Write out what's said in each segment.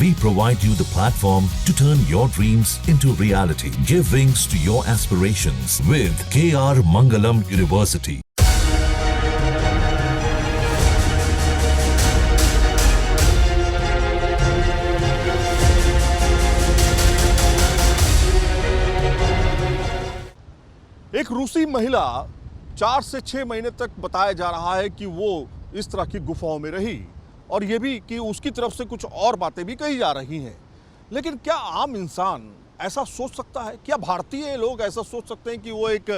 We provide you the platform to turn your dreams into reality. Give wings to your aspirations with KR Mangalam University. एक रूसी महिला 4 से 6 महीने तक बताया जा रहा है कि वो इस तरह की गुफाओं में रही, और ये भी कि उसकी तरफ से कुछ और बातें भी कही जा रही हैं। लेकिन क्या आम इंसान ऐसा सोच सकता है? क्या भारतीय लोग ऐसा सोच सकते हैं कि वो एक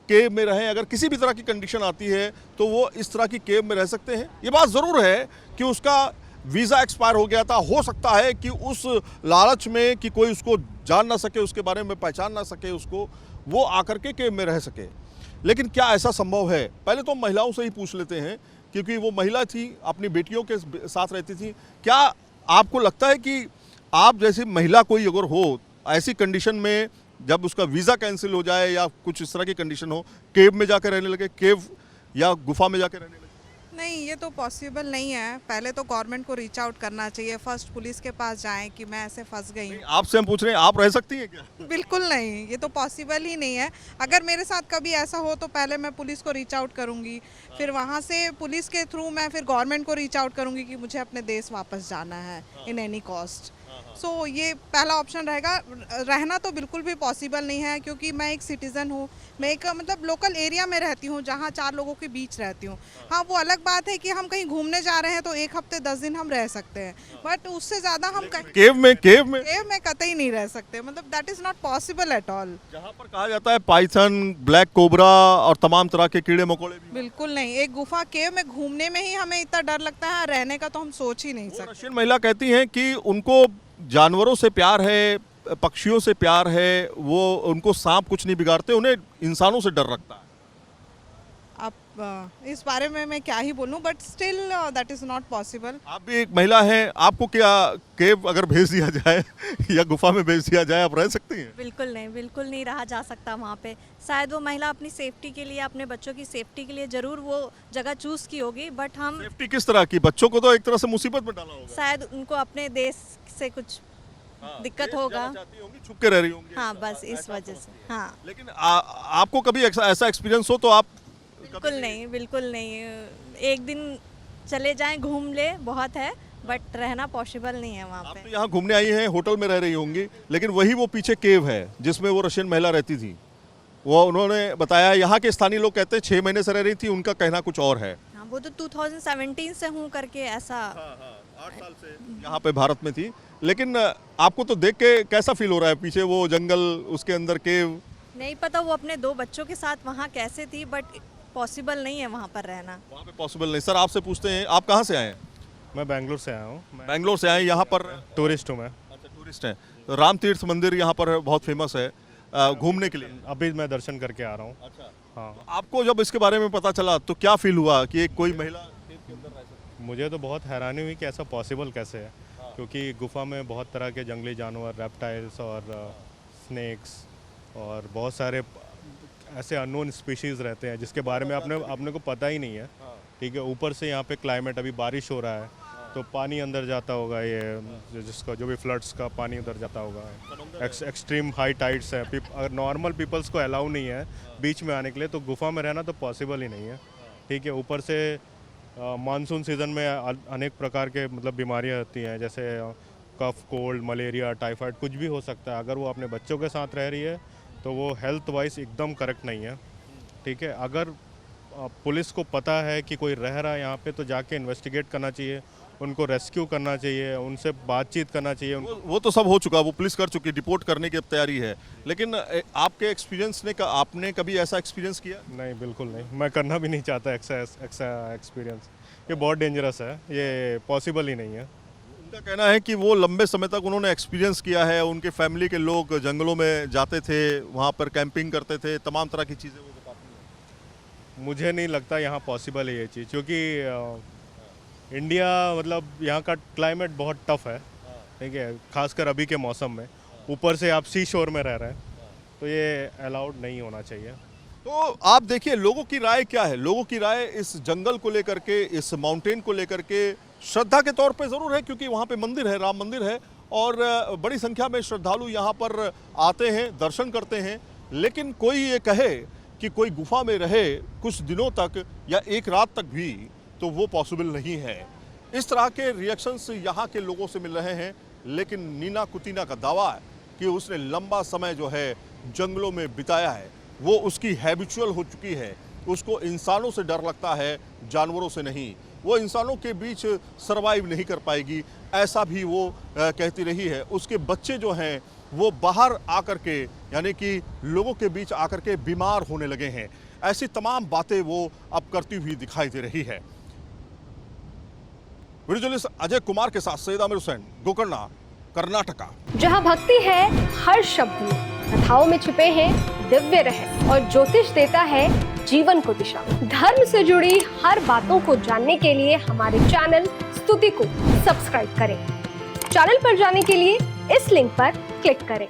केव में रहें? अगर किसी भी तरह की कंडीशन आती है तो वो इस तरह की केव में रह सकते हैं? ये बात ज़रूर है कि उसका वीज़ा एक्सपायर हो गया था। हो सकता है कि उस लालच में कि कोई उसको जान ना सके, उसके बारे में पहचान ना सके उसको, वो आकर के केव में रह सके। लेकिन क्या ऐसा संभव है? पहले तो महिलाओं से ही पूछ लेते हैं, क्योंकि वो महिला थी, अपनी बेटियों के साथ रहती थी। क्या आपको लगता है कि आप जैसी महिला कोई अगर हो, ऐसी कंडीशन में जब उसका वीज़ा कैंसिल हो जाए या कुछ इस तरह की कंडीशन हो, केव में जाकर रहने लगे, केव या गुफा में जाकर रहने लगे? नहीं, ये तो पॉसिबल नहीं है। पहले तो गवर्नमेंट को रीच आउट करना चाहिए, फर्स्ट पुलिस के पास जाएं कि मैं ऐसे फंस गई हूँ। आपसे हम पूछ रहे हैं, आप रह सकती हैं क्या? बिल्कुल नहीं, ये तो पॉसिबल ही नहीं है। अगर मेरे साथ कभी ऐसा हो तो पहले मैं पुलिस को रीच आउट करूँगी, फिर वहाँ से पुलिस के थ्रू मैं फिर गवर्नमेंट को रीच आउट करूँगी कि मुझे अपने देश वापस जाना है इन एनी कॉस्ट। सो ये पहला ऑप्शन रहेगा। रहना तो बिल्कुल भी पॉसिबल नहीं है, क्योंकि मैं एक सिटीज़न हूँ, मैं एक मतलब लोकल एरिया में रहती हूँ जहाँ 4 लोगों के बीच रहती हूँ। हाँ, वो अलग बात है कि हम कहीं घूमने जा रहे हैं तो 1 हफ्ते 10 दिन हम रह सकते हैं, बट उससे ज़्यादा हम केव में कतई नहीं रह सकते। मतलब that is not possible at all. जहाँ पर कहा जाता है पाइथन, ब्लैक कोबरा और तमाम तरह के कीड़े मकोड़े भी। बिल्कुल नहीं, एक गुफा केव में घूमने में ही हमें इतना डर लगता है, रहने का तो हम सोच ही नहीं सकते। रशियन महिला कहती हैं कि उनको जानवरों से प्यार है, पक्षियों से प्यार है, वो उनको सांप कुछ नहीं बिगाड़ते, उन्हें इंसानों से डर लगता है। अब इस बारे में मैं क्या ही बोलूं, but still that is not possible. आप भी एक महिला हैं, आपको क्या केव अगर भेज दिया जाए या गुफा में भेज दिया जाए, आप रह सकती हैं? बिल्कुल नहीं रहा जा सकता वहाँ पे। शायद वो महिला अपनी सेफ्टी के लिए, अपने बच्चों की सेफ्टी के लिए ज़रूर वो जगह चूज़ की होगी, बट हम सेफ्टी किस तरह की? बच्चों को तो एक तरह से मुसीबत में डाला होगा। शायद उनको अपने देश से कुछ दिक्कत होगा। छुप के रह रही होंगी। हाँ, बस इस वजह से। हाँ, लेकिन आपको कभी ऐसा एक्सपीरियंस हो तो आप? बिल्कुल नहीं। एक दिन चले जाएं, घूम ले, बहुत है, बट रहना पॉसिबल नहीं है वहाँ आप पे। तो यहाँ घूमने आई हैं, होटल में रह रही होंगी, लेकिन वही वो पीछे केव है जिसमें वो रशियन महिला रहती थी। वो उन्होंने बताया, यहाँ के स्थानीय लोग कहते हैं 6 महीने से रह रही थी, उनका कहना कुछ और है। हाँ, वो तो 2017 से हूँ करके ऐसा। 8 साल से यहाँ पे भारत में थी। लेकिन आपको तो देख के कैसा फील हो रहा है? पीछे वो जंगल, उसके अंदर केव। नहीं पता वो अपने 2 बच्चों के साथ वहाँ कैसे थी, बट पॉसिबल नहीं है वहाँ पर रहना। वहाँ पे पॉसिबल नहीं। सर, आपसे पूछते हैं, आप कहाँ से आए हैं? मैं बेंगलोर से आया हूँ। बेंगलोर से आए, यहाँ पर टूरिस्ट हूँ मैं। अच्छा, टूरिस्ट हैं। तो राम तीर्थ मंदिर यहाँ पर बहुत फेमस है घूमने के लिए। अभी मैं दर्शन करके आ रहा हूँ। अच्छा, हाँ। तो आपको जब इसके बारे में पता चला तो क्या फील हुआ कि एक कोई महिला केव के अंदर रह सकती है? मुझे तो बहुत हैरानी हुई कि ऐसा पॉसिबल कैसे है, क्योंकि गुफा में बहुत तरह के जंगली जानवर, रेप्टाइल्स और स्नेक्स और बहुत सारे ऐसे अननोन स्पीशीज़ रहते हैं जिसके बारे में अपने को पता ही नहीं है। ठीक है, ऊपर से यहाँ पे क्लाइमेट, अभी बारिश हो रहा है तो पानी अंदर जाता होगा, ये जिसका जो भी फ्लड्स का पानी उधर जाता होगा। एक्सट्रीम हाई टाइड्स है, अगर नॉर्मल पीपल्स को अलाउ नहीं है बीच में आने के लिए, तो गुफा में रहना तो पॉसिबल ही नहीं है। ठीक है, ऊपर से मानसून सीज़न में अनेक प्रकार के मतलब बीमारियाँ होती हैं, जैसे कफ, कोल्ड, मलेरिया, टाइफाइड, कुछ भी हो सकता है। अगर वो अपने बच्चों के साथ रह रही है तो वो हेल्थ वाइज एकदम करेक्ट नहीं है। ठीक है, अगर पुलिस को पता है कि कोई रह रहा है यहाँ पे तो जाके इन्वेस्टिगेट करना चाहिए, उनको रेस्क्यू करना चाहिए, उनसे बातचीत करना चाहिए। वो तो सब हो चुका, वो पुलिस कर चुकी, रिपोर्ट करने की अब तैयारी है। लेकिन आपके एक्सपीरियंस ने आपने कभी ऐसा एक्सपीरियंस किया? नहीं, बिल्कुल नहीं, मैं करना भी नहीं चाहता ऐसा एक्सपीरियंस। ये बहुत डेंजरस है, ये पॉसिबल ही नहीं है। उनका कहना है कि वो लंबे समय तक उन्होंने एक्सपीरियंस किया है, उनके फैमिली के लोग जंगलों में जाते थे, वहाँ पर कैंपिंग करते थे, तमाम तरह की चीज़ें वो बताते हैं। मुझे नहीं लगता यहाँ पॉसिबल है ये चीज़, क्योंकि इंडिया मतलब यहाँ का क्लाइमेट बहुत टफ है। ठीक है, खासकर अभी के मौसम में, ऊपर से आप सी शोर में रह रहे हैं, तो ये अलाउड नहीं होना चाहिए। तो आप देखिए लोगों की राय क्या है। लोगों की राय इस जंगल को लेकर के, इस माउंटेन को लेकर के श्रद्धा के तौर पे ज़रूर है, क्योंकि वहाँ पे मंदिर है, राम मंदिर है, और बड़ी संख्या में श्रद्धालु यहाँ पर आते हैं, दर्शन करते हैं। लेकिन कोई ये कहे कि कोई गुफा में रहे कुछ दिनों तक या एक रात तक भी, तो वो पॉसिबल नहीं है। इस तरह के रिएक्शंस यहाँ के लोगों से मिल रहे हैं। लेकिन नीना कुतीना का दावा है कि उसने लंबा समय जो है जंगलों में बिताया है, वो उसकी हैबिचुअल हो चुकी है। उसको इंसानों से डर लगता है, जानवरों से नहीं। वो इंसानों के बीच सरवाइव नहीं कर पाएगी, ऐसा भी वो कहती रही है। उसके बच्चे जो हैं वो बाहर आकर के, यानी कि लोगों के बीच आकर के बीमार होने लगे हैं। ऐसी तमाम बातें वो अब करती हुई दिखाई दे रही है। वीडियो जर्नलिस्ट अजय कुमार के साथ सैयद आमिर हुसैन, गोकर्ण, कर्नाटका। जहां भक्ति है हर शब्द में, कथाओं में छिपे हैं दिव्य रहस्य और ज्योतिष देता है जीवन को दिशा। धर्म से जुड़ी हर बातों को जानने के लिए हमारे चैनल स्तुति को सब्सक्राइब करें। चैनल पर जाने के लिए इस लिंक पर क्लिक करें।